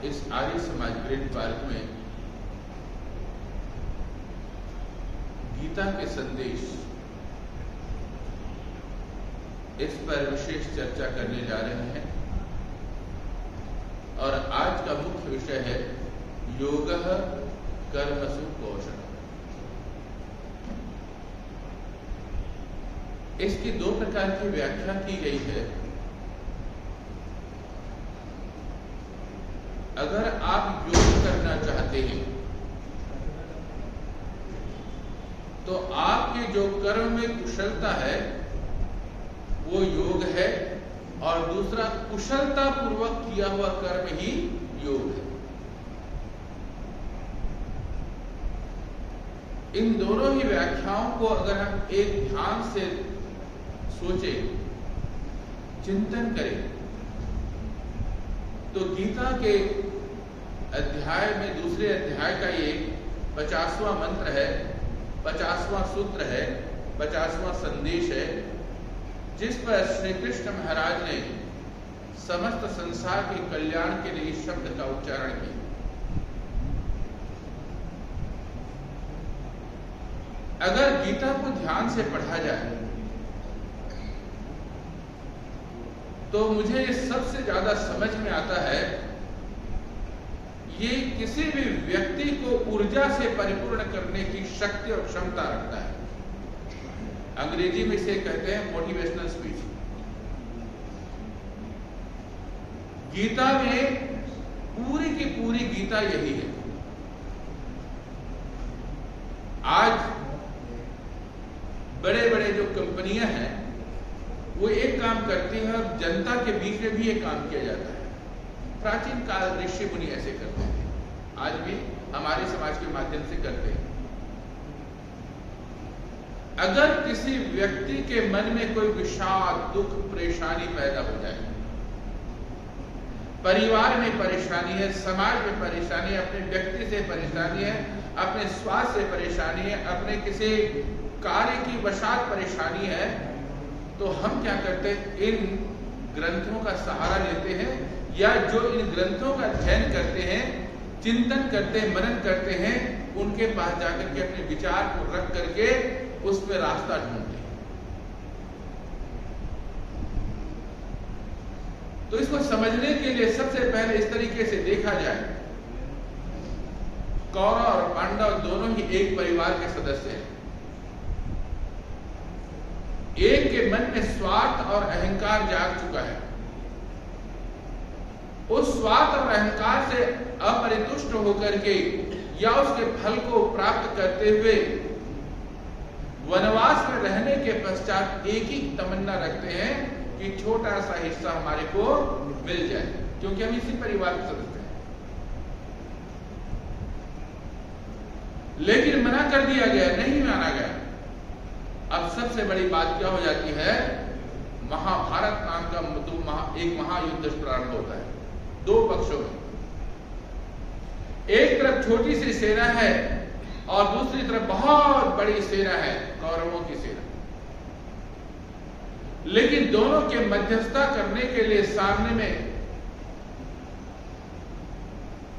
इस Arya Samaj green park में गीता के संदेश इस पर विशेष चर्चा करने जा रहे हैं और आज का मुख्य विषय है योगः कर्मसु कौशलम्। इसकी दो प्रकार की व्याख्या की गई है। अगर आप योग करना चाहते हैं तो आपके जो कर्म में कुशलता है वो योग है और दूसरा कुशलता पूर्वक किया हुआ कर्म ही योग है। इन दोनों ही व्याख्याओं को अगर हम एक ध्यान से सोचें, चिंतन करें तो गीता के अध्याय में दूसरे अध्याय का ये 50वां मंत्र है, 50वां सूत्र है, 50वां संदेश है, जिस पर श्री कृष्ण महाराज ने समस्त संसार के कल्याण के लिए इस शब्द का उच्चारण किया। अगर गीता को ध्यान से पढ़ा जाए तो मुझे सबसे ज्यादा समझ में आता है ये किसी भी व्यक्ति को ऊर्जा से परिपूर्ण करने की शक्ति और क्षमता रखता है। अंग्रेजी में इसे कहते हैं मोटिवेशनल स्पीच। गीता में पूरी की पूरी गीता यही है। आज बड़े बड़े जो कंपनियां हैं वो एक काम करती है और जनता के बीच में भी एक काम किया जाता है। प्राचीन काल ऋषि मुनि ऐसे करते थे, आज भी हमारे समाज के माध्यम से करते हैं। अगर किसी व्यक्ति के मन में कोई विषाद, दुख, परेशानी पैदा हो जाए, परिवार में परेशानी है, समाज में परेशानी है, अपने व्यक्ति से परेशानी है, अपने स्वास्थ्य से परेशानी है, अपने किसी कार्य की वशात परेशानी है, तो हम क्या करते हैं? इन ग्रंथों का सहारा लेते हैं या जो इन ग्रंथों का अध्ययन करते हैं, चिंतन करते हैं, मनन करते हैं, उनके पास जाकर के अपने विचार को रख करके उसमें रास्ता ढूंढते हैं। तो इसको समझने के लिए सबसे पहले इस तरीके से देखा जाए, कौरव और पांडव दोनों ही एक परिवार के सदस्य हैं। एक के मन में स्वार्थ और अहंकार जाग चुका है। उस स्वार्थ और अहंकार से अपरितुष्ट होकर के या उसके फल को प्राप्त करते हुए वनवास में रहने के पश्चात एक ही तमन्ना रखते हैं कि छोटा सा हिस्सा हमारे को मिल जाए, क्योंकि हम इसी परिवार के सदस्य हैं। लेकिन मना कर दिया गया, नहीं माना गया। अब सबसे बड़ी बात क्या हो जाती है? महाभारत नाम का एक महायुद्ध प्रारंभ होता है दो पक्षों में। एक तरफ छोटी सी सेना है और दूसरी तरफ बहुत बड़ी सेना है, कौरवों की सेना। लेकिन दोनों के मध्यस्थता करने के लिए सामने में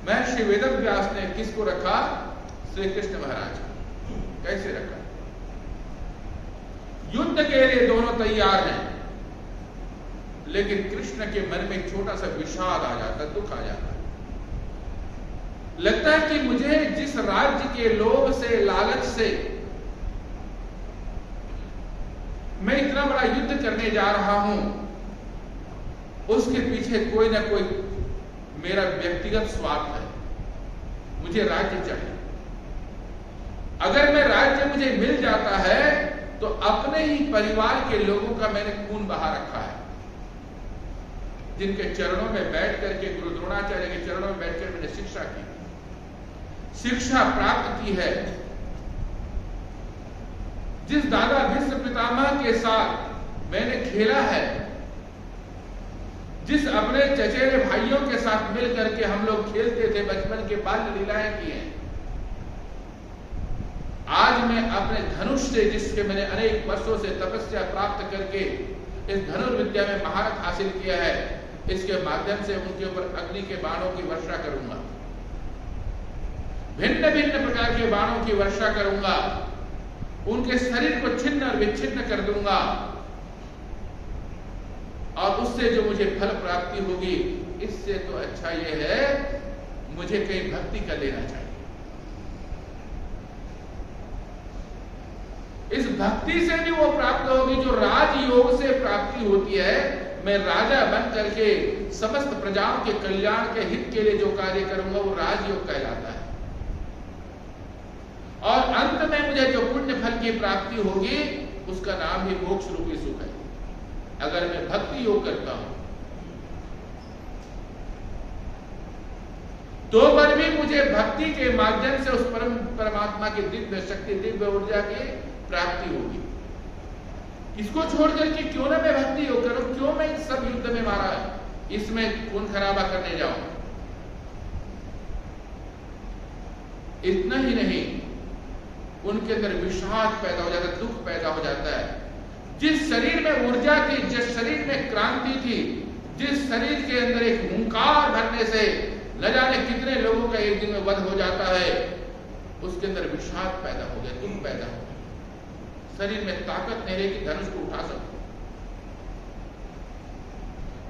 महर्षि वेदव्यास ने किसको रखा? श्री कृष्ण महाराज। कैसे रखा? युद्ध के लिए दोनों तैयार हैं, लेकिन कृष्ण के मन में छोटा सा विषाद आ जाता, दुख आ जाता है। लगता है कि मुझे जिस राज्य के लोभ से, लालच से मैं इतना बड़ा युद्ध करने जा रहा हूं, उसके पीछे कोई ना कोई मेरा व्यक्तिगत स्वार्थ है। मुझे राज्य चाहिए। अगर मैं राज्य मुझे मिल जाता है तो अपने ही परिवार के लोगों का मैंने खून बहा रखा है, जिनके चरणों में बैठ करके, गुरु द्रोणाचार्य के चरणों में बैठकर मैंने शिक्षा की, शिक्षा प्राप्त की है। जिस दादा भीष्म पितामह के साथ मैंने खेला है, जिस अपने चचेरे भाइयों के साथ मिल करके हम लोग खेलते थे, बचपन के बाल लीलाएं की हैं, आज मैं अपने धनुष से, जिसके मैंने अनेक वर्षों से तपस्या प्राप्त करके इस धनुर्विद्या में महारत हासिल किया है, इसके माध्यम से उनके ऊपर अग्नि के बाणों की वर्षा करूंगा, भिन्न भिन्न प्रकार के बाणों की वर्षा करूंगा, उनके शरीर को छिन्न और विच्छिन्न कर दूंगा, और उससे जो मुझे फल प्राप्ति होगी, इससे तो अच्छा यह है मुझे कहीं भक्ति कर लेना चाहिए। इस भक्ति से भी वो प्राप्त होगी जो राजयोग से प्राप्ति होती है। मैं राजा बन करके समस्त प्रजाओं के कल्याण के हित के लिए जो कार्य करूंगा वो राजयोग कहलाता है। और अंत में मुझे जो पुण्य फल की प्राप्ति होगी उसका नाम ही मोक्ष रूपी सुख है, अगर मैं भक्ति योग करता हूं। तो पर भी मुझे भक्ति के माध्यम से उस परमात्मा की दिव्य शक्ति, दिव्य ऊर्जा की प्राप्ति होगी। इसको छोड़ करके क्यों ना मैं भक्ति योग करूं, क्यों मैं इस सब युद्ध में मारा इसमें खून खराबा करने जाऊं। इतना ही नहीं, उनके अंदर विषाद पैदा हो जाता है, दुख पैदा हो जाता है। जिस शरीर में ऊर्जा थी, जिस शरीर में क्रांति थी, जिस शरीर के अंदर एक हुंकार भरने से न जाने कितने लोगों का एक दिन में वध हो जाता है, उसके अंदर विषाद पैदा हो गया, दुख पैदा हो गया। शरीर में ताकत नहीं रही कि धनुष को उठा सको।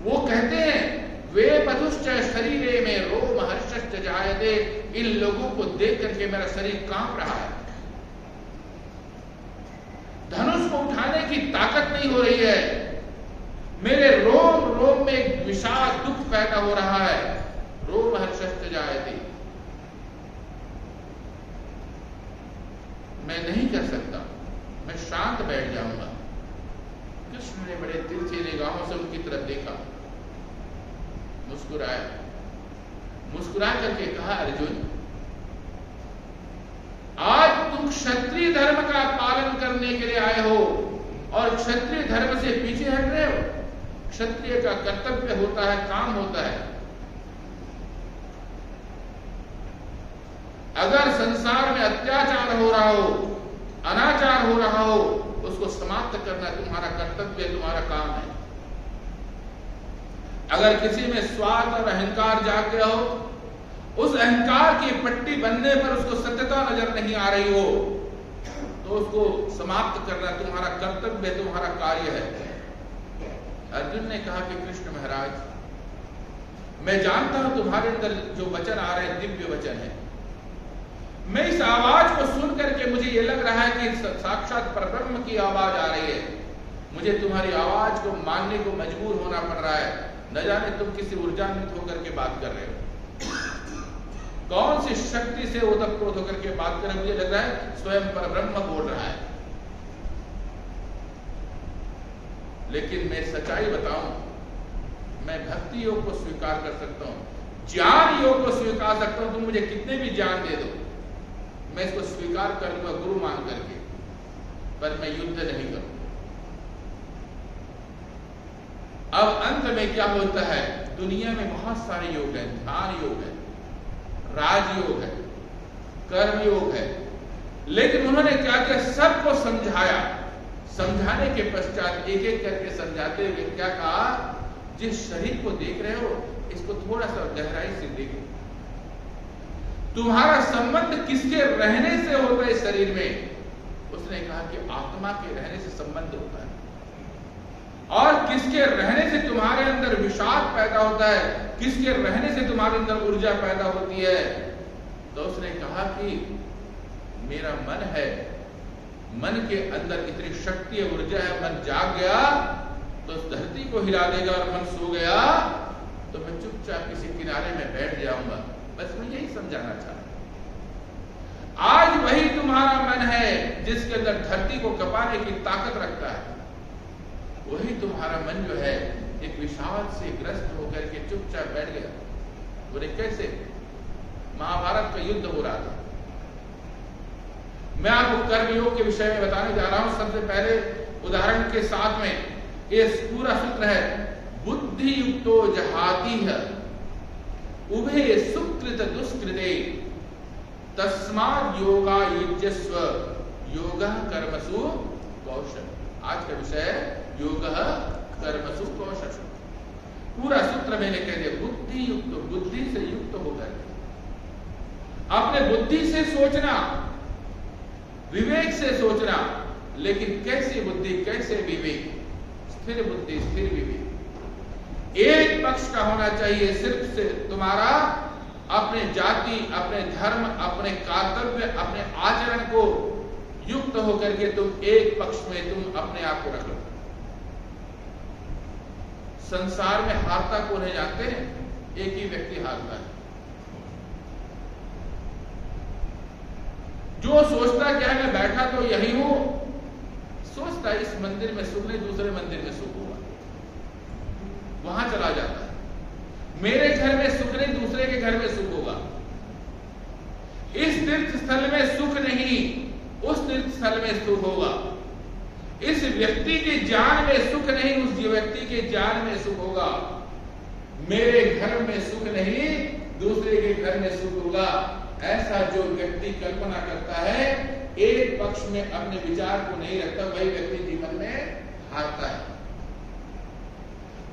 वो कहते हैं वे पधुश्च शरीरे में रोम हर्षश्च जायते। इन लोगों को देख करके मेरा शरीर कांप रहा है, धनुष को उठाने की ताकत नहीं हो रही है, मेरे रोम रोम में एक विषाद दुख पैदा हो रहा है। रोम हर्षश्च जायते, मैं नहीं कर सकता, मैं शांत बैठ जाऊंगा। कृष्ण ने बड़े तिरछी निगाहों से उनकी तरफ देखा, मुस्कुराए, मुस्कुरा करके कहा, अर्जुन आज तुम क्षत्रिय धर्म का पालन करने के लिए आए हो और क्षत्रिय धर्म से पीछे हट रहे हो। क्षत्रिय का कर्तव्य होता है, काम होता है। अगर संसार में अत्याचार हो रहा हो, अनाचार हो रहा हो, उसको समाप्त करना तुम्हारा कर्तव्य, तुम्हारा काम है। अगर किसी में स्वार्थ और अहंकार जाग गया हो, उस अहंकार की पट्टी बनने पर उसको सत्यता नजर नहीं आ रही हो, तो उसको समाप्त करना तुम्हारा कर्तव्य, तुम्हारा कार्य है। अर्जुन ने कहा कि कृष्ण महाराज, मैं जानता हूं तुम्हारे अंदर जो वचन आ रहे हैं दिव्य वचन है। मैं इस आवाज को सुन करके मुझे ये लग रहा है कि साक्षात परब्रह्म की आवाज आ रही है। मुझे तुम्हारी आवाज को मानने को मजबूर होना पड़ रहा है। न जाने तुम किसी ऊर्जान्वित होकर के बात कर रहे हो, कौन सी शक्ति से ओतप्रोत होकर के बात कर रहे हो। मुझे लग रहा है स्वयं परब्रह्म बोल रहा है। लेकिन मैं सच्चाई बताऊं, मैं भक्ति योग को स्वीकार कर सकता हूं, ज्ञान योग को स्वीकार सकता हूं। तुम मुझे कितने भी ज्ञान दे दो, मैं इसको स्वीकार कर लूंगा गुरु मान करके, पर मैं युद्ध नहीं करूंगा। अब अंत में क्या होता है, दुनिया में बहुत सारे योग हैं। ध्यान योग है, राजयोग है, कर्म योग है, लेकिन उन्होंने क्या किया, सबको समझाया। समझाने के पश्चात एक एक करके समझाते हुए क्या कहा, जिस शरीर को देख रहे हो इसको थोड़ा सा गहराई से देखो। तुम्हारा संबंध किसके रहने से होता है इस शरीर में? उसने कहा कि आत्मा के रहने से संबंध होता है। और किसके रहने से तुम्हारे अंदर विषाद पैदा होता है, किसके रहने से तुम्हारे अंदर ऊर्जा पैदा होती है? तो उसने कहा कि मेरा मन है, मन के अंदर इतनी शक्ति ऊर्जा है, मन जाग गया तो उस धरती को हिला देगा, और मन सो गया तो मैं चुपचाप किसी किनारे में बैठ जाऊंगा। बस मैं यही समझाना चाहता। आज वही तुम्हारा मन है जिसके अंदर धरती को कपाने की ताकत रखता है। वही तुम्हारा मन जो है एक विषाद से ग्रस्त होकर के चुपचाप बैठ गया। बोले कैसे? महाभारत का युद्ध हो रहा था। मैं आपको कर्मयोग के विषय में बताने जा रहा हूं। सबसे पहले उदाहरण के साथ में ये पूरा सूत्र है, बुद्धि युक्तो जहाती है उभे सुकृत दुष्कृते तस्माद् योगा युज्यस्व योगः कर्मसु कौशल। आज का विषय है योगः कर्मसु कौशल। पूरा सूत्र अपने बुद्धि से सोचना, विवेक से सोचना, लेकिन कैसी बुद्धि, कैसे विवेक? स्थिर बुद्धि, स्थिर विवेक। एक पक्ष का होना चाहिए, सिर्फ से तुम्हारा अपने जाति, अपने धर्म, अपने कर्तव्य, अपने आचरण को युक्त होकर के तुम एक पक्ष में तुम अपने आप को रख लो। संसार में हारता कौन है जानते हैं? एक ही व्यक्ति हारता है, जो सोचता क्या है मैं बैठा तो यही हूं, सोचता इस मंदिर में सुख नहीं, दूसरे मंदिर में सुख होगा, वहां चला जाता है। मेरे घर में सुख नहीं, दूसरे के घर में सुख होगा। इस तीर्थ स्थल में सुख नहीं, उस तीर्थ स्थल में सुख होगा। इस व्यक्ति के जान में सुख नहीं, उस व्यक्ति के जान में सुख होगा। मेरे घर में सुख नहीं, दूसरे के घर में सुख होगा। ऐसा जो व्यक्ति कल्पना करता है, एक पक्ष में अपने विचार को नहीं रखता, वही व्यक्ति जीवन में हारता है।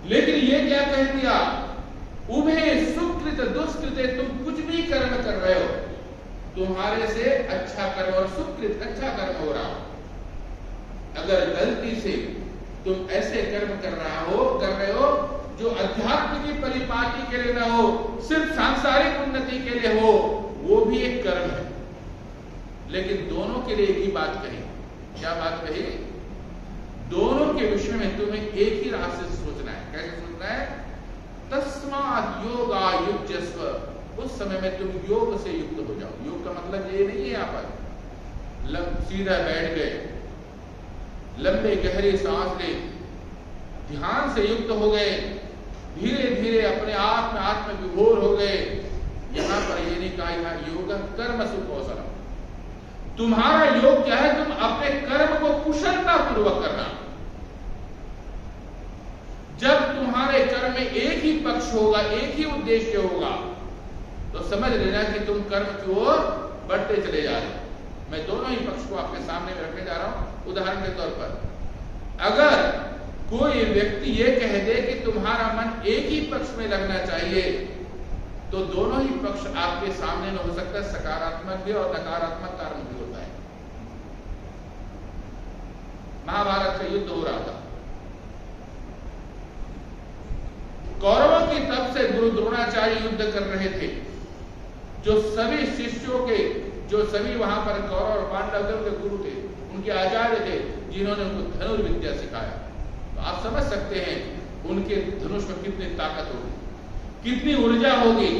लेकिन ये क्या कह दिया? उभे सुकृत दुष्कृत, तुम कुछ भी कर्म कर रहे हो, तुम्हारे से अच्छा कर्म और सुकृत अच्छा कर्म हो रहा हो। अगर गलती से तुम ऐसे कर्म कर रहे हो जो अध्यात्म की परिपाटी के लिए ना हो, सिर्फ सांसारिक उन्नति के लिए हो, वो भी एक कर्म है। लेकिन दोनों के लिए एक ही बात कही। क्या बात कही? दोनों के विषय में तुम्हें एक ही रास्ते से सोचना है। कैसे सोचना है? तस्मात् योगा युज्यस्व, उस समय में तुम योग से युक्त हो जाओ। योग का मतलब ये नहीं है यहां पर सीधा बैठ गए, लंबे गहरी सांस ले, ध्यान से युक्त हो गए, धीरे धीरे अपने आप में आत्म विभोर हो गए। यहां पर ये नहीं कहा, यहां योग कर्म सुकौशलम। तुम्हारा योग क्या है? तुम अपने कर्म को कुशलता पूर्वक करना। जब तुम्हारे कर्म में एक ही पक्ष होगा, एक ही उद्देश्य होगा, तो समझ लेना कि तुम कर्म की ओर बढ़ते चले जा रहे हो। मैं दोनों ही पक्ष को आपके सामने में रखने जा रहा हूं। उदाहरण के तौर पर, अगर कोई व्यक्ति ये कह दे कि तुम्हारा मन एक ही पक्ष में लगना चाहिए, तो दोनों ही पक्ष आपके सामने में हो सकता है, सकारात्मक भी और नकारात्मक कारण भी होता है। महाभारत का युद्ध हो रहा था, कौरवों की तरफ से गुरु द्रोणाचार्य युद्ध कर रहे थे। जो सभी शिष्यों के, जो सभी वहां पर कौरव और पांडव के गुरु थे, उनके आचार्य थे, जिन्होंने उनको धनुर्विद्या सिखाया। तो आप समझ सकते हैं उनके धनुष में कितनी ताकत होगी, कितनी ऊर्जा होगी।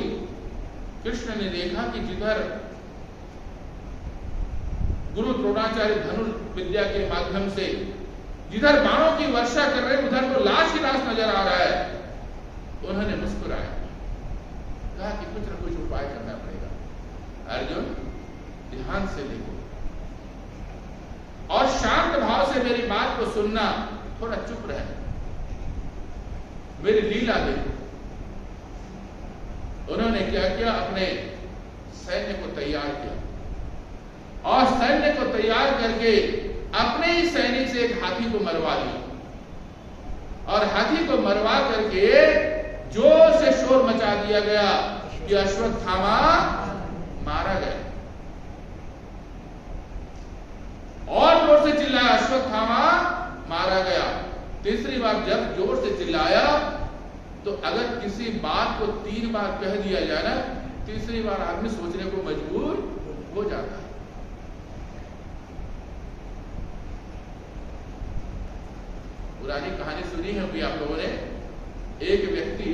कृष्ण ने देखा कि जिधर गुरु द्रोणाचार्य धनुर्विद्या के माध्यम से जिधर बाणों की वर्षा कर रहे, उधर तो लाश ही लाश नजर आ रहा है। उन्होंने मुस्कुराया, कहा कि कुछ न कुछ उपाय करना पड़ेगा। अर्जुन, ध्यान से देखो और शांत भाव से मेरी बात को सुनना, थोड़ा चुप रहे, मेरी लीला देखो। उन्होंने क्या किया? अपने सैन्य को तैयार किया और सैन्य को तैयार करके अपने ही सैनिक से एक हाथी को मरवा दिया और हाथी को मरवा करके जोर से शोर मचा दिया गया कि अश्वत्थामा मारा गया। और जोर से चिल्लाया, अश्वत्थामा मारा गया। तीसरी बार जब जोर से चिल्लाया, तो अगर किसी बात को 3 बार कह दिया जाए ना, तीसरी बार आदमी सोचने को मजबूर हो जाता है। पुरानी कहानी सुनी होगी आप लोगों ने। एक व्यक्ति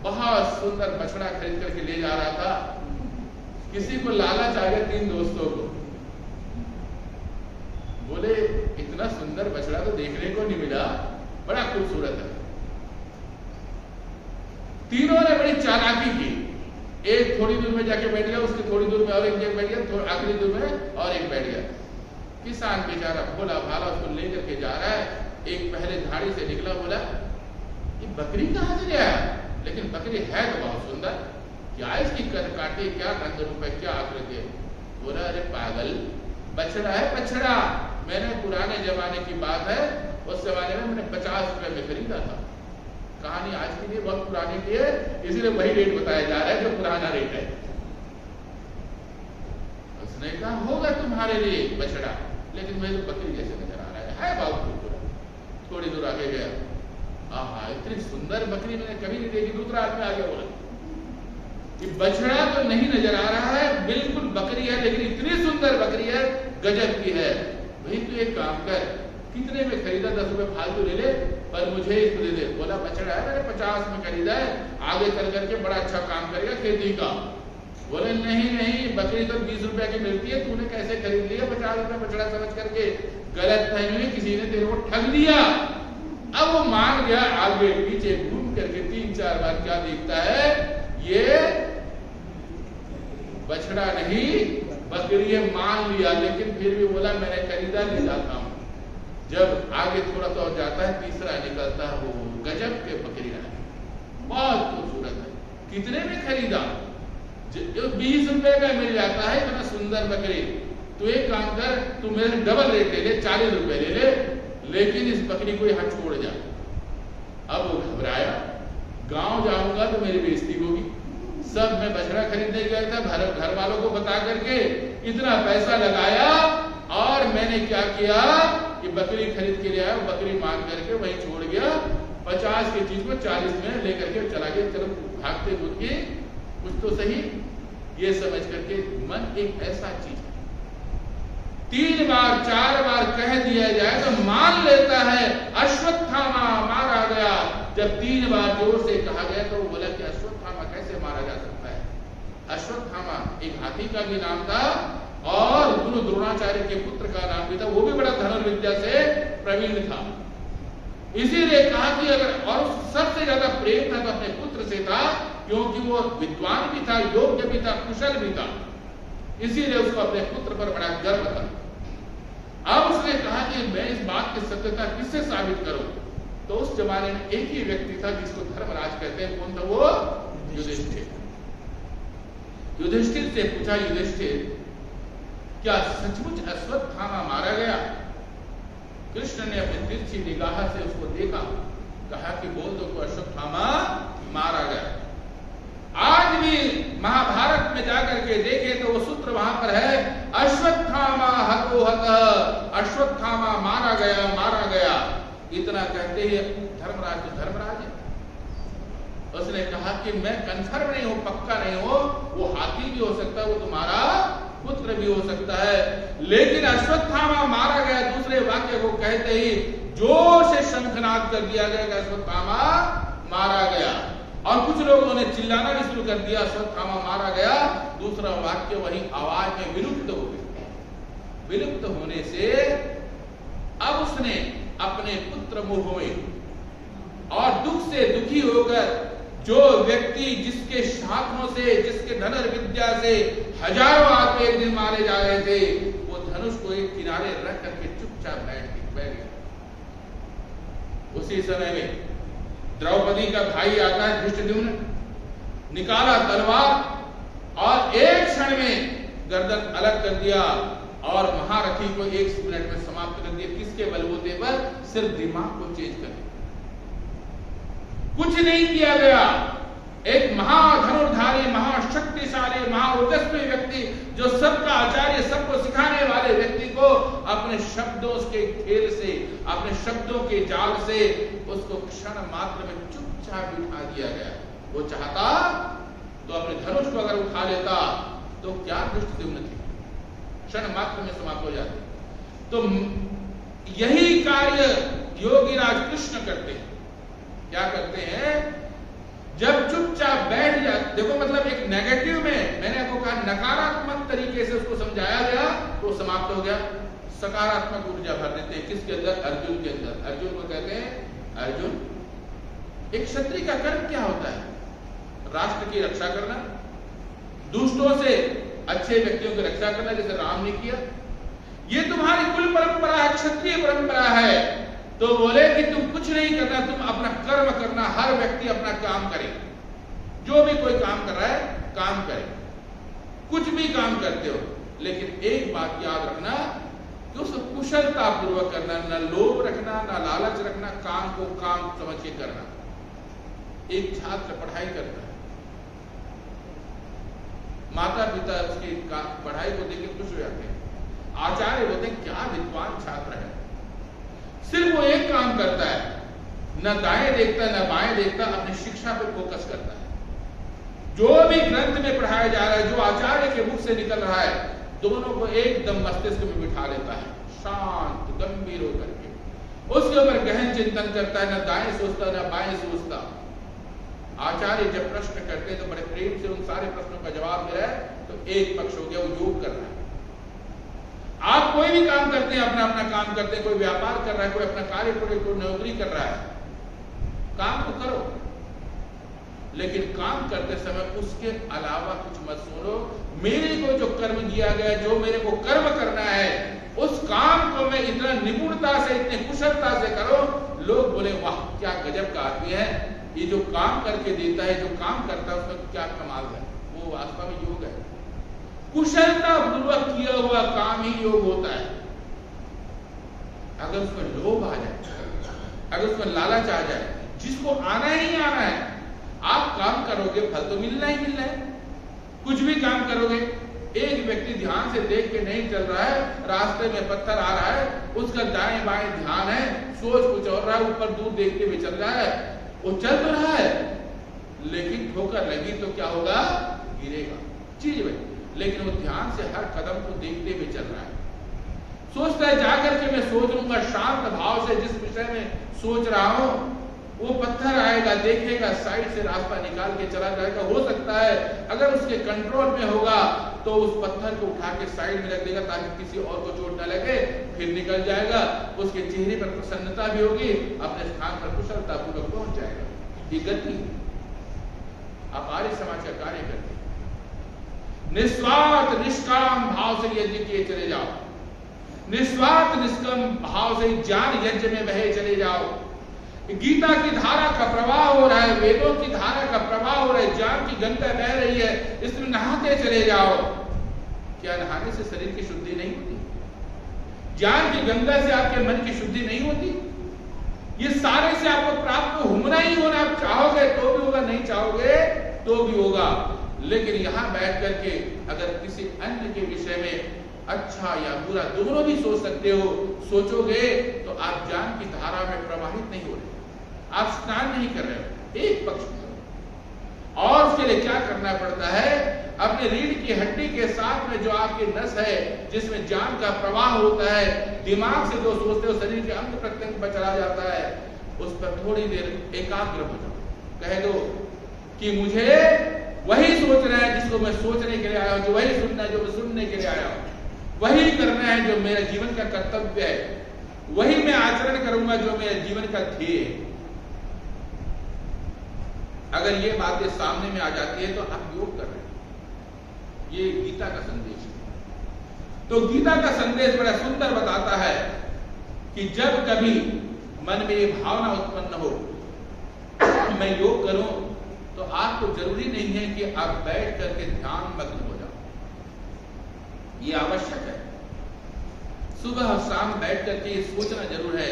बहुत सुंदर बछड़ा खरीद करके ले जा रहा था। किसी को लालच आ गया, 3 दोस्तों को। बोले, इतना सुंदर बछड़ा तो देखने को नहीं मिला, बड़ा खूबसूरत है। तीनों ने बड़ी चालाकी की। एक थोड़ी दूर में जाके बैठ गया, उसके थोड़ी दूर में और एक जगह बैठ गया, आखिरी दूर में और एक बैठ गया। किसान बेचारा भोला भाला उसको लेकर के जा रहा है। एक पहले झाड़ी से निकला, बोला, ये बकरी कहां से गया? लेकिन बकरी है तो बहुत सुंदर, क्या इसकी कर काटी, क्या रंग रूप है, क्या आकृति है? बोला, अरे पागल, बछड़ा है बछड़ा। मैंने पुराने जमाने की बात है, उस जमाने में मैंने 50 रुपए में खरीदा था। कहानी आज के लिए बहुत पुरानी की है, इसलिए वही रेट बताया जा रहा है जो पुराना रेट है। उसने कहा होगा तुम्हारे लिए बछड़ा, लेकिन मुझे तो बकरी जैसे नजर आ रहा है बहुत खूबसूरत। थोड़ी दूर आगे गया, आहा इतनी सुंदर बकरी मैंने कभी नहीं देखी। दूसरा आदमी आगे बोला कि बछड़ा तो नहीं नजर आ रहा है, बिल्कुल बकरी है, लेकिन इतनी सुंदर बकरी है, गजब की है। भाई तू एक काम कर, कितने में खरीदा? 10 रुपए फालतू ले ले, पर मुझे इसको दे दे। बोला बछड़ा है मैंने 50 में खरीदा है, आगे चल करके बड़ा अच्छा काम करेगा खेती का। बोले नहीं नहीं, बकरी तो 20 रुपए की मिलती है, तूने कैसे खरीद लिया 50 रुपए बछड़ा समझ करके? गलत फहमी, किसी ने तेरे को ठग दिया। अब वो मान गया, आगे पीछे घूम करके 3-4 बार क्या देखता है, ये बछड़ा नहीं बकरी है, मान लिया, लेकिन फिर भी बोला मैंने खरीदा, ले जाता हूं। जब आगे थोड़ा सा और जाता है, तीसरा निकलता है, वो गजब के बकरी है, बहुत खूबसूरत है, कितने में खरीदा? 20 रुपए का मिल जाता है इतना सुंदर बकरी। तो एक काम कर, तू मेरे डबल रेट ले ले, 40 रुपए ले ले, लेकिन इस बकरी को यहाँ छोड़ जा। अब वो घबराया, गांव जाऊंगा तो मेरी बेइज्जती होगी। सब मैं बछड़ा खरीदने गया था, घर वालों को बता करके इतना पैसा लगाया, और मैंने क्या किया कि बकरी खरीद के ले आया, बकरी मान करके वहीं छोड़ गया। 50 की चीज को 40 में लेकर के चला गया। चलो भागते दूध के कुछ तो सही, ये समझ करके मन एक ऐसा चीज है, 3 बार 4 बार कह दिया जाए तो मान लेता है। अश्वत्थामा मारा गया। जब 3 बार जोर से कहा गया तो वो बोला कि अश्वत्थामा कैसे मारा जा सकता है? अश्वत्थामा एक हाथी का भी नाम था, और गुरु द्रोणाचार्य के पुत्र का नाम भी था, वो भी बड़ा धनुर्विद्या से प्रवीण था। इसीलिए कहा कि अगर, और सबसे ज्यादा प्रेम था तो अपने पुत्र से था, क्योंकि वो विद्वान भी था, योग्य भी था, कुशल भी था, इसीलिए उसको अपने पुत्र पर बड़ा गर्व था। अब उसने कहा कि मैं इस बात की सत्यता किससे साबित करूं? तो उस जमाने में एक ही व्यक्ति था जिसको धर्मराज कहते हैं। कौन था वो? युधिष्ठिर। युधिष्ठिर से पूछा, युधिष्ठिर क्या सचमुच अश्वत्थामा मारा गया? कृष्ण ने अपनी तिरछी निगाह से उसको देखा, कहा कि बोल दो को अश्वत्थामा मारा गया। आज भी महाभारत में जाकर के देखे तो वो सूत्र वहां पर है, अश्वत्थामा हतो हतः, अश्वत्थामा मारा गया, मारा गया। इतना कहते ही धर्मराज तो धर्मराज है, उसने कहा कि मैं कंफर्म नहीं हूं, पक्का नहीं हूं, वो हाथी भी हो सकता है, वो तुम्हारा पुत्र भी हो सकता है, लेकिन अश्वत्थामा मारा गया। दूसरे वाक्य को कहते ही जोर से शंखनाद कर दिया गया कि अश्वत्थामा मारा गया, और कुछ लोगों ने चिल्लाना भी शुरू कर दिया, अश्वत्थामा मारा गया। दूसरा वाक्य वही आवाज में विलुप्त हो गया। विलुप्त होने से अब उसने अपने पुत्र मोह में और दुख से दुखी होकर, जो व्यक्ति जिसके हाथों से, जिसके धनुर्विद्या से हजारों आदमी एक दिन मारे जा रहे थे, वो धनुष को एक किनारे रख करके चुपचाप बैठ गया। उसी समय में द्रौपदी का भाई आता है धृष्टद्युम्न, निकाला तलवार और एक क्षण में गर्दन अलग कर दिया, और महारथी को 1 मिनट में समाप्त कर दिया। किसके बलबूते पर? सिर्फ दिमाग को चेंज कर दिया, कुछ नहीं किया गया। एक महाधनुर्धारी, महाशक्तिशाली, महाओजस्वी व्यक्ति, जो सबका आचार्य, सबको सिखाने वाले व्यक्ति को अपने शब्दों के खेल से, अपने शब्दों के जाल से उसको क्षण मात्र में चुपचाप बिठा दिया गया। वो चाहता तो अपने धनुष को अगर उठा लेता तो क्या धृष्टद्युम्न थी, क्षण मात्र में समाप्त हो जाती। तो यही कार्य योगीराज कृष्ण करते हैं। क्या करते हैं? जब चुपचाप बैठ जाते, देखो मतलब एक नेगेटिव में, मैंने आपको कहा नकारात्मक तरीके से उसको समझाया गया तो समाप्त हो गया। सकारात्मक ऊर्जा भर देते हैं किसके अंदर? अर्जुन के अंदर। अर्जुन को कहते हैं, अर्जुन एक क्षत्रिय का कर्म क्या होता है? राष्ट्र की रक्षा करना, दुष्टों से अच्छे व्यक्तियों की रक्षा करना, जैसे राम ने किया। ये तुम्हारी कुल परंपरा है, क्षत्रिय परंपरा है। तो बोले कि तुम कुछ नहीं करना, तुम अपना कर्म करना, हर व्यक्ति अपना काम करे, जो भी कोई काम कर रहा है काम करे, कुछ भी काम करते हो, लेकिन एक बात याद रखना कि उसको कुशलता पूर्वक करना, न लोभ रखना, न लालच रखना, काम को काम समझ के करना। एक छात्र पढ़ाई करता है, माता पिता उसकी पढ़ाई को देख के खुश हो जाते हैं। आचार्य बोलते हैं क्या विद्वान छात्र है, सिर्फ वो एक काम करता है, न दाएं देखता न बाएं देखता, अपनी शिक्षा पे फोकस करता है। जो भी ग्रंथ में पढ़ाया जा रहा है, जो आचार्य के मुख से निकल रहा है, दोनों को एकदम मस्तिष्क में बिठा लेता है, शांत गंभीर होकर के उसके ऊपर गहन चिंतन करता है, न दाएं सोचता न बाएं सोचता। आचार्य जब प्रश्न करते हैं तो बड़े प्रेम से उन सारे प्रश्नों का जवाब दे रहा है, तो एक पक्ष हो गया, वो योग कर रहा है। आप कोई भी काम करते हैं, अपना अपना काम करते हैं, कोई व्यापार कर रहा है, कोई अपना कार्य कर रहा है, कोई नौकरी कर रहा है, काम तो करो, लेकिन काम करते समय उसके अलावा कुछ मत सुनो। मेरे को जो कर्म दिया गया, जो मेरे को कर्म करना है, उस काम को मैं इतना निपुणता से, इतने कुशलता से करो, लोग बोले वाह क्या गजब का आदमी है, ये जो काम करके देता है, जो काम करता है, उसमें क्या कमाल है। वो वास्तव में योग है। कुशलता पूर्वक किया हुआ काम ही योग होता है। अगर उसमें लोभ आ जाए, अगर उसमें लालच आ जाए, जिसको आना ही आना है, आप काम करोगे फल तो मिलना ही मिलना है। कुछ भी काम करोगे, एक व्यक्ति ध्यान से देख के नहीं चल रहा है, रास्ते में पत्थर आ रहा है, उसका दाएं बाएं ध्यान है, सोच कुछ और रहा है, ऊपर दूर देखते हुए चल रहा है, वो चल तो रहा है, लेकिन ठोकर लगी तो क्या होगा, गिरेगा चीज में। लेकिन वो ध्यान से हर कदम को देखते हुए चल रहा है, सोचता है जाकर के मैं सोच लूंगा, शांत भाव से जिस विषय में सोच रहा हूं, वो पत्थर आएगा, देखेगा, साइड से रास्ता निकाल के चला जाएगा। हो सकता है अगर उसके कंट्रोल में होगा तो उस पत्थर को उठा के साइड में रख देगा ताकि किसी और को चोट न लगे, फिर निकल जाएगा। उसके चेहरे पर प्रसन्नता भी होगी, अपने स्थान पर कुशलता पूर्वक पहुंच जाएगा। ये गति आप आर्य समाज का कार्य करते, निस्वार्थ निष्काम भाव से यज्ञ किए चले जाओ, निस्वार्थ निष्काम भाव से ज्ञान यज्ञ में बहे चले जाओ। गीता की धारा का प्रवाह हो रहा है, वेदों की धारा का प्रवाह हो रहा है, ज्ञान की गंगा बह रही है, इसमें नहाते चले जाओ। क्या नहाने से शरीर की शुद्धि नहीं होती? ज्ञान की गंगा से आपके मन की शुद्धि नहीं होती? ये सारे से आपको प्राप्त होना ही होना, आप चाहोगे तो भी होगा, नहीं चाहोगे तो भी होगा। लेकिन यहां बैठ करके अगर किसी अन्य के विषय में अच्छा या बुरा दोनों भी सोच सकते हो, सोचोगे तो आप ज्ञान की धारा में प्रवाहित नहीं हो रहे, आप स्नान नहीं कर रहे हो, एक पक्ष में। और उसके लिए क्या करना पड़ता है, अपने रीढ़ की हड्डी के साथ में जो आपकी नस है, जिसमें ज्ञान का प्रवाह होता है, दिमाग से जो सोचते हो शरीर के अंग प्रत्यंग पर चला जाता है, उस पर थोड़ी देर एकाग्र हो जाओ, कह दो कि मुझे वही सोचना है जिसको मैं सोचने के लिए आया हूं, जो वही सुनना है जो मैं सुनने के लिए आया हूं, वही करना है जो मेरा जीवन का कर्तव्य है, वही मैं आचरण करूंगा जो मेरे जीवन का ध्येय है। अगर ये बातें सामने में आ जाती है तो आप योग कर रहे हैं। ये गीता का संदेश है। तो गीता का संदेश बड़ा सुंदर बताता है कि जब कभी मन में ये भावना उत्पन्न हो मैं योग करूं, तो आपको जरूरी नहीं है कि आप बैठ करके ध्यान मग्न हो जाओ, ये आवश्यक है। सुबह और शाम बैठ करके ये सोचना जरूर है।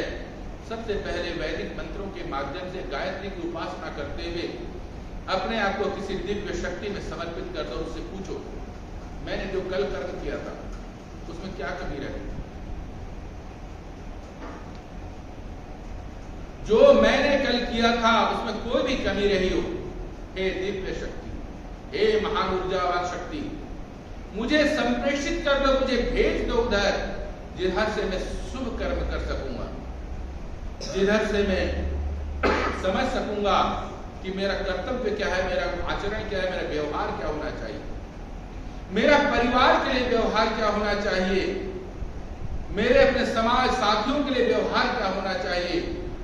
सबसे पहले वैदिक मंत्रों के माध्यम से गायत्री की उपासना करते हुए अपने आप को किसी दिव्य शक्ति में समर्पित कर दो। उससे पूछो मैंने जो कल कर्म किया था उसमें क्या कमी रही, जो मैंने कल किया था उसमें कोई भी कमी रही हो, हे दिव्य शक्ति, हे महान ऊर्जावान शक्ति, मुझे संप्रेषित कर दो, मुझे भेज दो उधर, जिधर से मैं शुभ कर्म कर सकूंगा, जिधर से मैं समझ सकूंगा कि मेरा कर्तव्य क्या है, मेरा आचरण क्या है, मेरा व्यवहार क्या होना चाहिए, मेरा परिवार के लिए व्यवहार क्या होना चाहिए, मेरे अपने समाज साथियों के लिए व्यवहार क्या होना चाहिए,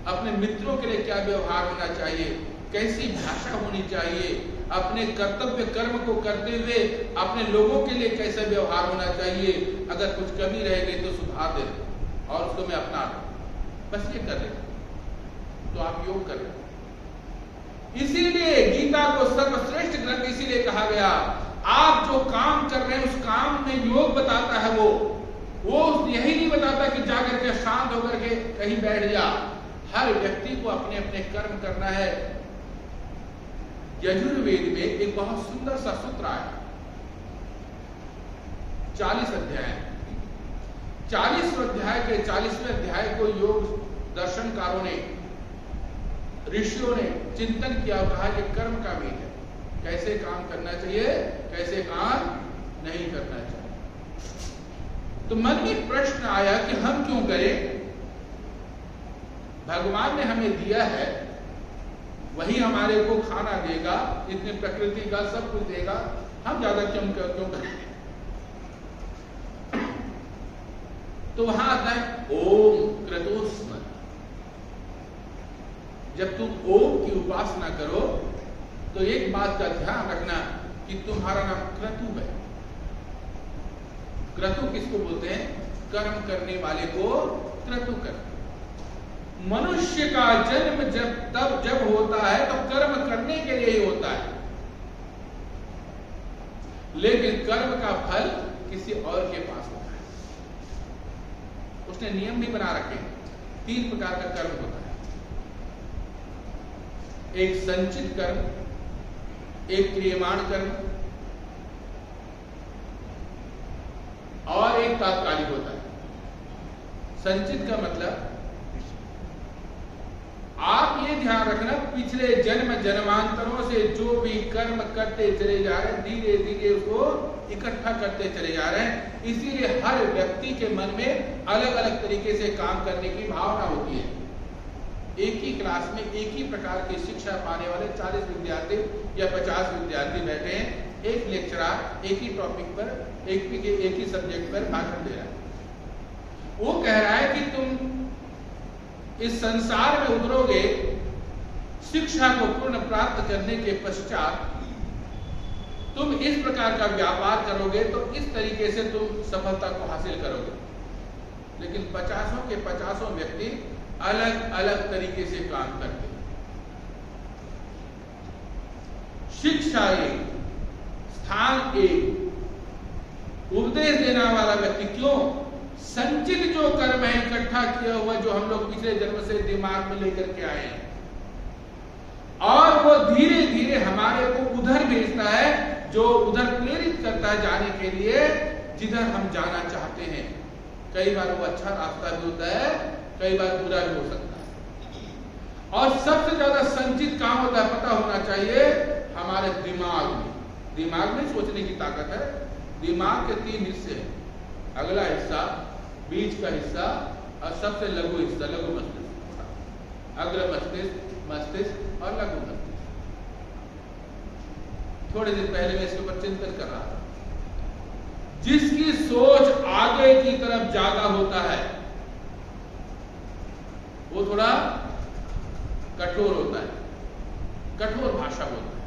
अपने मित्रों के लिए क्या व्यवहार होना चाहिए, कैसी भाषा होनी चाहिए, अपने कर्तव्य कर्म को करते हुए अपने लोगों के लिए कैसा व्यवहार होना चाहिए, अगर कुछ कमी रह गई तो सुधार दे और उसको मैं अपना बस ये कर रहे तो आप योग कर रहे। इसीलिए गीता को सर्वश्रेष्ठ ग्रंथ इसीलिए कहा गया। आप जो काम कर रहे हैं उस काम में योग बताता है, वो यही नहीं बताता कि जाकर के शांत होकर के कहीं बैठ जा। हर व्यक्ति को अपने अपने कर्म करना है। यजुर्वेद में एक बहुत सुंदर सा सूत्र आया, 40 अध्याय। 40वें अध्याय के 40वें अध्याय को योग दर्शनकारों ने, ऋषियों ने चिंतन किया, कहा ये कर्म का वेद है, कैसे काम करना चाहिए, कैसे काम नहीं करना चाहिए। तो मन में प्रश्न आया कि हम क्यों करें? भगवान ने हमें दिया है, वही हमारे को खाना देगा, इतनी प्रकृति का सब कुछ देगा, हम ज्यादा क्यों करें? तो वहां आता है ओम क्रतुस्मर। जब तुम ओम की उपासना करो तो एक बात का ध्यान रखना कि तुम्हारा नाम क्रतु है। क्रतु किसको बोलते हैं? कर्म करने वाले को क्रतु करते। मनुष्य का जन्म जब होता है तो कर्म करने के लिए ही होता है, लेकिन कर्म का फल किसी और के पास होता है। उसने नियम भी बना रखे हैं। 3 प्रकार का कर्म होता है, एक संचित कर्म, एक क्रियमाण कर्म और एक तात्कालिक होता है। संचित का मतलब आप ये ध्यान रखना, पिछले जन्म जन्मांतरों से जो भी कर्म करते चले जा रहे हैं, धीरे धीरे उसको इकट्ठा करते चले जा रहे हैं। इसीलिए हर व्यक्ति के मन में अलग अलग तरीके से काम करने की भावना होती है। एक ही क्लास में एक ही प्रकार की शिक्षा पाने वाले 40 विद्यार्थी या 50 विद्यार्थी बैठे हैं, एक लेक्चरर एक ही टॉपिक पर, एक ही सब्जेक्ट पर भाषण दे रहा है। वो कह रहा है कि तुम इस संसार में उतरोगे, शिक्षा को पूर्ण प्राप्त करने के पश्चात तुम इस प्रकार का व्यापार करोगे तो इस tariके से तुम सफलता को हासिल करोगे। लेकिन 50 के 50 व्यक्ति अलग अलग तरीके से काम करते हैं। शिक्षा एक, स्थान एक, उपदेश देने वाला व्यक्ति क्यों? संचित जो कर्म है इकट्ठा किया हुआ, जो हम लोग पिछले जन्म से दिमाग में लेकर के आए हैं, और वो धीरे धीरे हमारे को उधर भेजता है, जो उधर प्रेरित करता है जाने के लिए जिधर हम जाना चाहते हैं। कई बार वो अच्छा रास्ता भी होता है, कई बार बुरा भी हो सकता है। और सबसे ज्यादा संचित काम होता है, पता होना चाहिए, हमारे दिमाग में। दिमाग में सोचने की ताकत है। दिमाग के 3 हिस्से हैं, अगला हिस्सा, बीच का हिस्सा और सबसे लघु हिस्सा, लघु मस्तिष्क। अग्र मस्तिष्क, मस्तिष्क और लघु मस्तिष्क। थोड़े दिन पहले मैं इसके ऊपर चिंतन कर रहा था। जिसकी सोच आगे की तरफ ज्यादा होता है वो थोड़ा कठोर होता है, कठोर भाषा बोलता है,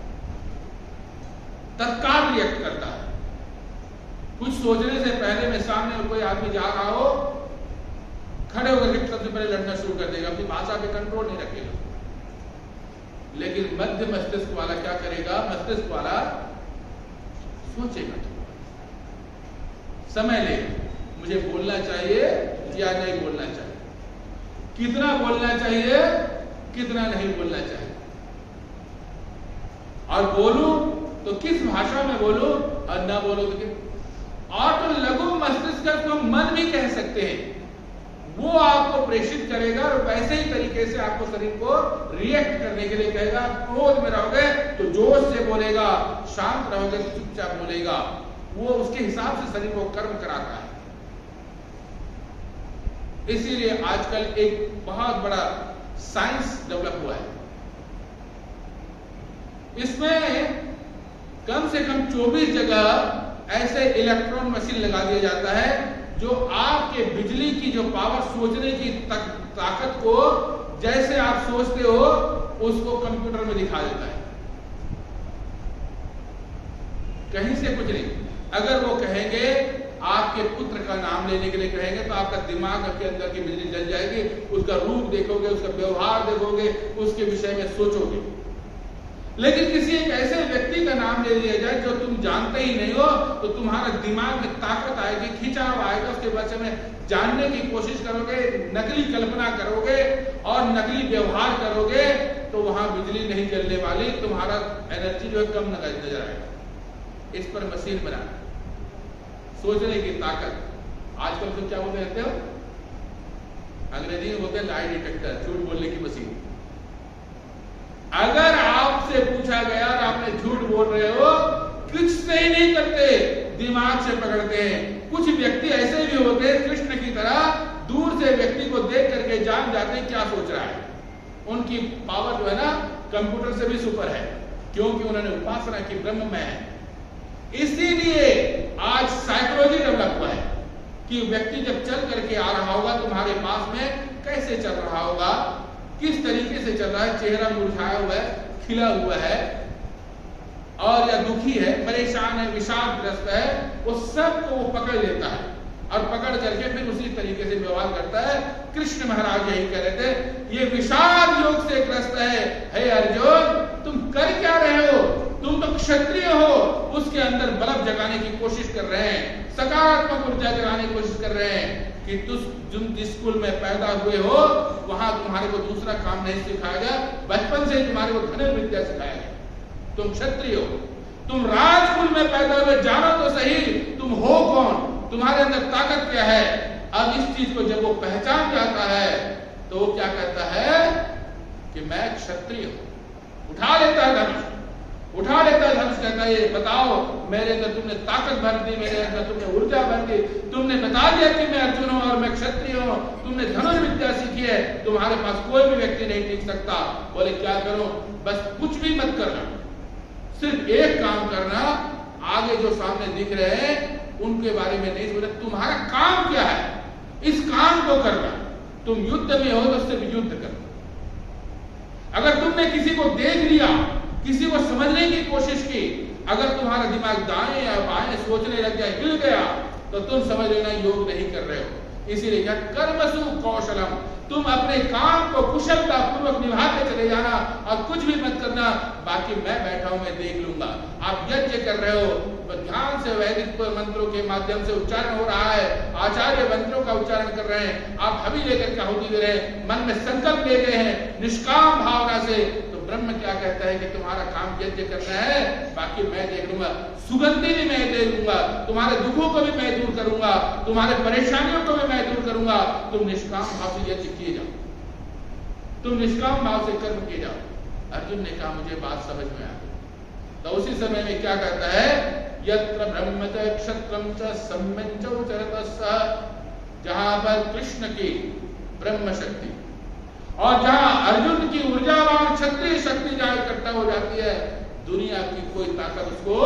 तत्काल रिएक्ट करता है। कुछ सोचने से पहले में सामने कोई आदमी जा रहा हो, खड़े होकर के सबसे पहले लड़ना शुरू कर देगा, अपनी भाषा पे कंट्रोल नहीं रखेगा। लेकिन मध्य मस्तिष्क वाला क्या करेगा? मस्तिष्क वाला सोचेगा, समय लेगा, मुझे बोलना चाहिए या नहीं बोलना चाहिए, कितना बोलना चाहिए, कितना नहीं बोलना चाहिए, और बोलूं तो किस भाषा में बोलूं और ना बोलूं तो किस। और तो लघु मस्तिष्क को मन भी कह सकते हैं, वो आपको प्रेषित करेगा और वैसे ही तरीके से आपको शरीर को रिएक्ट करने के लिए कहेगा। क्रोध में रहोगे तो जोश से बोलेगा, शांत रहोगे तो चुपचाप बोलेगा। वो उसके हिसाब से शरीर को कर्म कराता है। इसीलिए आजकल एक बहुत बड़ा साइंस डेवलप हुआ है। इसमें कम से कम 24 जगह ऐसे इलेक्ट्रॉन मशीन लगा दिया जाता है जो आपके बिजली की जो पावर, सोचने की ताकत को, जैसे आप सोचते हो उसको कंप्यूटर में दिखा देता है। कहीं से कुछ नहीं। अगर वो कहेंगे आपके पुत्र का नाम लेने के लिए कहेंगे तो आपका दिमाग के अंदर की बिजली जल जाएगी, उसका रूप देखोगे, उसका व्यवहार देखोगे, उसके विषय में सोचोगे। लेकिन किसी एक ऐसे व्यक्ति का नाम ले लिया जाए जो तुम जानते ही नहीं हो, तो तुम्हारा दिमाग में ताकत आएगी, खिंचाव आएगा, उसके बारे में जानने की कोशिश करोगे, नकली कल्पना करोगे और नकली व्यवहार करोगे, तो वहां बिजली नहीं जलने वाली, तुम्हारा एनर्जी जो है कम नजर आएगा। इस पर मशीन बना, सोचने की ताकत। आजकल तो क्या बोलते रहते हो, अंग्रेजी में बोलते हैं लाई डिटेक्टर, झूठ बोलने की मशीन। अगर आपसे पूछा गया और आपने झूठ बोल रहे हो, कुछ से ही नहीं करते, दिमाग से पकड़ते हैं। कुछ व्यक्ति ऐसे भी होते हैं कृष्ण की तरह, दूर से व्यक्ति को देख करके जान जाते हैं क्या सोच रहा है। उनकी पावर जो है ना कंप्यूटर से भी सुपर है, क्योंकि उन्होंने उपासना की, ब्रह्म में है। इसीलिए आज साइकोलॉजी डेवलप हुआ है कि व्यक्ति जब चल करके आ रहा होगा तुम्हारे पास में, कैसे चल रहा होगा, किस तरीके से चल रहा है, चेहरा मुरझाया हुआ है, खिला हुआ है, और या दुखी है, परेशान है, विषादग्रस्त है, वो सब को वो पकड़ लेता है और पकड़ करके फिर उसी तरीके से व्यवहार करता है। कृष्ण महाराज यही कह रहे थे, ये विषाद योग से ग्रस्त है। हे अर्जुन, तुम कर क्या रहे हो? तुम तो क्षत्रिय हो, उसके अंदर बल जगाने की कोशिश कर रहे हैं, सकारात्मक ऊर्जा जगाने की कोशिश कर रहे हैं कि तुम जिस स्कूल में पैदा हुए हो वहां तुम्हारे को दूसरा काम नहीं सिखाया गया, बचपन से तुम्हारे को धनुर्विद्या सिखाया गया। तुम क्षत्रिय हो, तुम राजकुल में पैदा हुए, जानो तो सही तुम हो कौन, तुम्हारे अंदर ताकत क्या है। अब इस चीज को जब वो पहचान जाता है तो वो क्या कहता है कि मैं क्षत्रिय हूं। उठा लेता है धनुष, उठा लेता है धनुष, कहता है ये बताओ, मेरे अंदर तुमने ताकत भर दी, मेरे अंदर तुमने ऊर्जा भर दी, तुमने बता दिया कि मैं अर्जुन हूं और मैं क्षत्रिय हूं, तुमने धनुर्विद्या सीखी है, तुम्हारे पास कोई भी व्यक्ति नहीं टिक सकता। बोले क्या करो? बस कुछ भी मत करना, सिर्फ एक काम करना, आगे जो सामने दिख रहे हैं उनके बारे में नहीं सोचना, तुम्हारा काम क्या है, इस काम को करना। तुम युद्ध में हो तो सिर्फ युद्ध करना। अगर तुमने किसी को देख लिया, किसी को समझने की कोशिश की, अगर तुम्हारा दिमाग दाएं या बाएं सोचने लग जाए, हिल गया, तो तुम समझ लेना योग नहीं कर रहे हो। इसीलिए क्या, कर्मसु कौशलम, तुम अपने काम को कुशलता पूर्वक निभाते चले जाना और कुछ भी मत करना, बाकी मैं बैठा हूं, मैं देख लूंगा। आप यज्ञ कर रहे हो, ध्यान से वैदिक मंत्रों के माध्यम से उच्चारण हो रहा है, आचार्य मंत्रों का उच्चारण कर रहे हैं, आप हवि लेकर के आहुति दे रहे हैं, मन में संकल्प ले गए हैं निष्काम भावना से, तो ब्रह्म क्या कहता है कि तुम्हारा काम यज्ञ करना है, बाकी मैं देख लूंगा, सुगंधि भी मैं दे दूंगा, तुम्हारे दुखों को भी मैं दूर करूंगा, तुम्हारे परेशानियों को भी मैं दूर करूंगा। तुम निष्काम भाव से यज्ञ किए जाओ, तुम निष्काम भाव से कर्म किए जाओ। अर्जुन ने कहा मुझे बात समझ में आ गई। तो उसी समय में क्या कहता है, यत्र ब्रह्म च क्षत्रम च सम्यं च उचरतस्स, जहां पर कृष्ण की ब्रह्म शक्ति और जहां अर्जुन की ऊर्जावान क्षत्रिय शक्ति जहां इकट्ठा हो जाती है, दुनिया की कोई ताकत उसको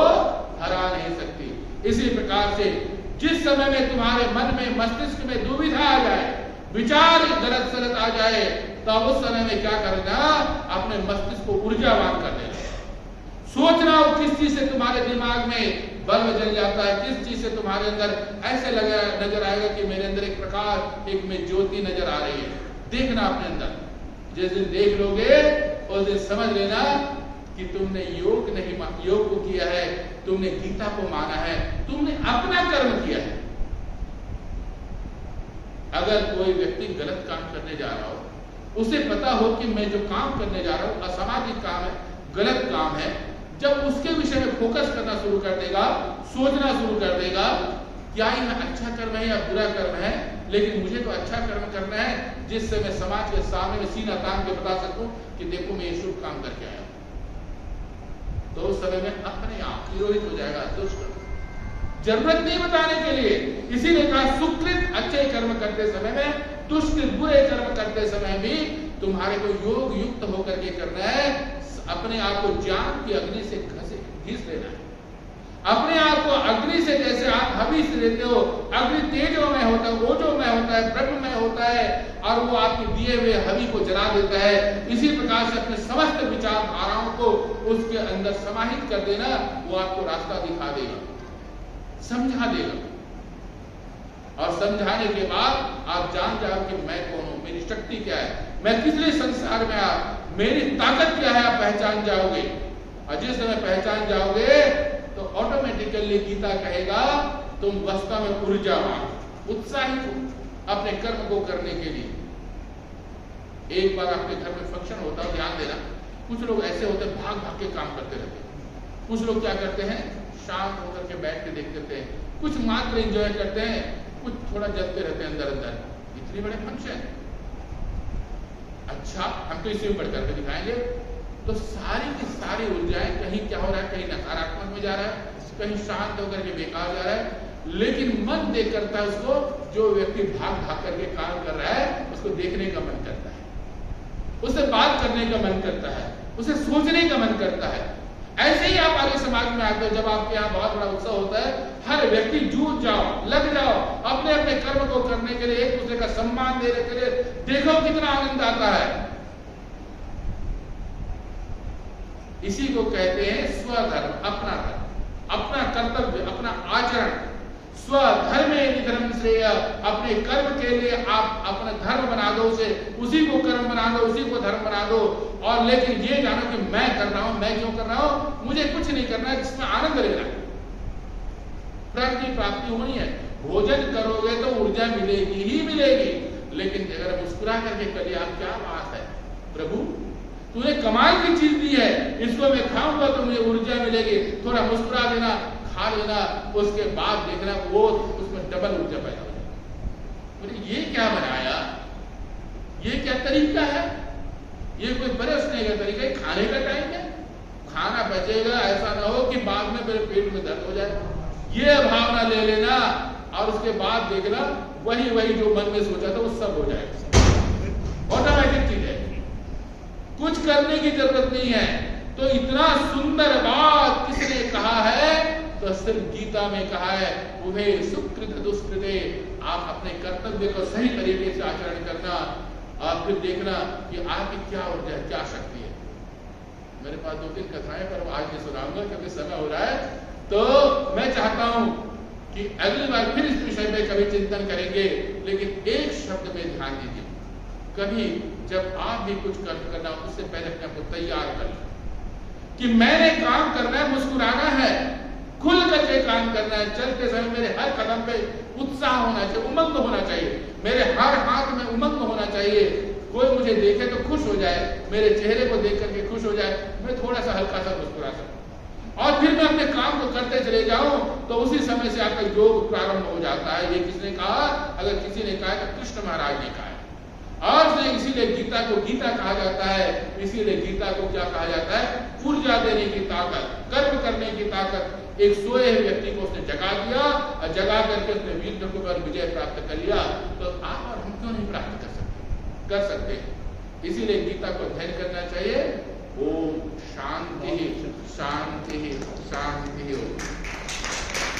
हरा नहीं सकती। इसी प्रकार से जिस समय में तुम्हारे मन में, मस्तिष्क में दुविधा आ जाए, विचार गलत सलत आ जाए, तो उस समय में क्या करना, अपने मस्तिष्क को ऊर्जावान कर देना। सोचना हो किस चीज से तुम्हारे दिमाग में बल्ब जल जाता है, किस चीज से तुम्हारे अंदर ऐसे लगा नजर आएगा कि मेरे अंदर एक प्रकाश, एक में ज्योति नजर आ रही है। देखना अपने अंदर, जिस दिन देख लोगे उस दिन समझ लेना कि तुमने योग नहीं, योग को किया है, तुमने गीता को माना है, तुमने अपना कर्म किया है। अगर कोई व्यक्ति गलत काम करने जा रहा हो, उसे पता हो कि मैं जो काम करने जा रहा हूं असामाजिक काम है, गलत काम है, जब उसके विषय में फोकस करना शुरू कर देगा, सोचना शुरू कर देगा, क्या यह अच्छा कर्म है या बुरा कर्म है, लेकिन मुझे तो अच्छा कर्म करना है जिससे मैं समाज के सामने में सीना तान के बता सकूं कि देखो मैं ये शुभ काम करके आया। तो उस समय में अपने आप तिरोहित हो जाएगा दुष्ट, जरूरत नहीं बताने के लिए। इसीलिए कहा सुकृत अच्छे कर्म करते समय में, दुष्कृत बुरे कर्म करते समय भी तुम्हारे को योग युक्त होकर के करना है। अपने आप को ज्ञान की अग्नि से घिस लेना है। अपने आप को अग्नि से, जैसे आप हवि से देते हो, अग्नि तेजो में होता है, ओजो में होता है, ब्रह्म में होता है, और वो आपके दिए हुए हवि को जला देता है। इसी प्रकार से अपने समस्त विचारधाराओं को उसके अंदर समाहित कर देना, वो आपको रास्ता दिखा देगा, समझा देगा, और समझाने के बाद आप जान जाओ कि मैं कौन हूं, मेरी शक्ति क्या है, मैं किस लिए संसार में आया, मेरी ताकत क्या है, आप पहचान जाओगे। और जिस समय पहचान जाओगे तो ऑटोमेटिकली गीता कहेगा तुम वास्तव में ऊर्जावान, उत्साहित हो अपने कर्म को करने के लिए। एक बार आपके घर में फंक्शन होता है, ध्यान देना, कुछ लोग ऐसे होते हैं भाग भाग के काम करते रहते हैं। कुछ लोग क्या करते हैं, शांत होकर के बैठ के देखते थे, कुछ मात्र एंजॉय करते हैं, कुछ थोड़ा जलते रहते हैं अंदर अंदर। इतने बड़े फंक्शन, अच्छा हम तो इसी ऊपर करके दिखाएंगे। तो सारी की सारी ऊर्जाएं कहीं क्या हो रहा है, कहीं नकारात्मक में जा रहा है, कहीं शांत होकर के बेकार जा रहा है। लेकिन मन देख करता है उसको, जो व्यक्ति भाग भाग करके काम कर रहा है उसको देखने का मन करता है, उससे बात करने का मन करता है, उसे सोचने का मन करता है। ऐसे ही आप आगे समाज में आते हो, जब आपके यहाँ बहुत बड़ा उत्सव होता है, हर व्यक्ति जूझ जाओ, लग जाओ अपने अपने कर्म को करने के लिए, एक दूसरे का सम्मान देने के लिए। देखो कितना आनंद आता है। इसी को कहते हैं स्वधर्म, अपना धर्म, अपना कर्तव्य, अपना आचरण। स्वधर्म धर्म श्रेय, अपने कर्म के लिए आप अपना धर्म बना दो, उसी को कर्म बना दो, उसी को धर्म बना दो। और लेकिन ये जानो कि मैं कर रहा हूं, मैं क्यों कर रहा हूं, मुझे कुछ नहीं करना है, जिसमें आनंद लेना है। फल की प्राप्ति होनी है। भोजन करोगे तो ऊर्जा मिलेगी ही मिलेगी, लेकिन अगर मुस्कुरा करके करिए, आप क्या बात है प्रभु, तूने कमाल की चीज दी है, इसको मैं खाऊंगा तो मुझे ऊर्जा मिलेगी, थोड़ा मुस्कुरा देना, खा लेना, उसके बाद देखना वो उसमें डबल ऊर्जा पैदा हो जाएगी। बोले ये क्या बनाया, ये क्या तरीका है, ये कोई बरसने का तरीका है, खाने का टाइम है, खाना बचेगा, ऐसा ना हो कि बाद में मेरे पेट में दर्द हो जाए। ये भावना ले लेना और उसके बाद देखना वही वही जो मन में सोचा था वो सब हो जाएगा। ऑटोमेटिक चीज है, कुछ करने की जरूरत नहीं है। तो इतना सुंदर बात किसने कहा है, तो सिर्फ गीता में कहा है, उभे सुकृत दुष्कृते, आप अपने कर्तव्य को सही तरीके से आचरण करना और फिर देखना कि आपकी क्या ऊर्जा है, क्या शक्ति है। मेरे पास 2-3 कथाएं पर आज नहीं सुनाऊंगा क्योंकि समय हो रहा है। तो मैं चाहता हूं कि अगली बार फिर इस विषय में कभी चिंतन करेंगे, लेकिन एक शब्द में ध्यान दीजिए, कभी जब आप भी कुछ करना उससे पहले अपने आप को तैयार कर लें कि मैंने काम करना है, मुस्कुराना है, खुल करके काम करना है। चलते समय मेरे हर कदम पे उत्साह होना चाहिए, उमंग होना चाहिए, मेरे हर हाथ में उमंग होना चाहिए। कोई मुझे देखे तो खुश हो जाए, मेरे चेहरे को देख करके खुश हो जाए, मैं थोड़ा सा हल्का सा मुस्कुरा सकूं और फिर मैं अपने काम को करते चले जाऊं, तो उसी समय से आपका योग प्रारंभ हो जाता है। ये किसने कहा, अगर किसी ने कहा तो कृष्ण महाराज ने कहा है। और इसीलिए गीता को गीता कहा जाता है। इसीलिए गीता को क्या कहा जाता है, ऊर्जा देने की ताकत, कर्म करने की ताकत। एक सोए हुए व्यक्ति को उसने जगा दिया और जगा करके उसने वीर को पर विजय प्राप्त कर लिया। तो आप और हम क्यों नहीं प्राप्त कर सकते, कर सकते। इसीलिए गीता को अध्ययन करना चाहिए। ओम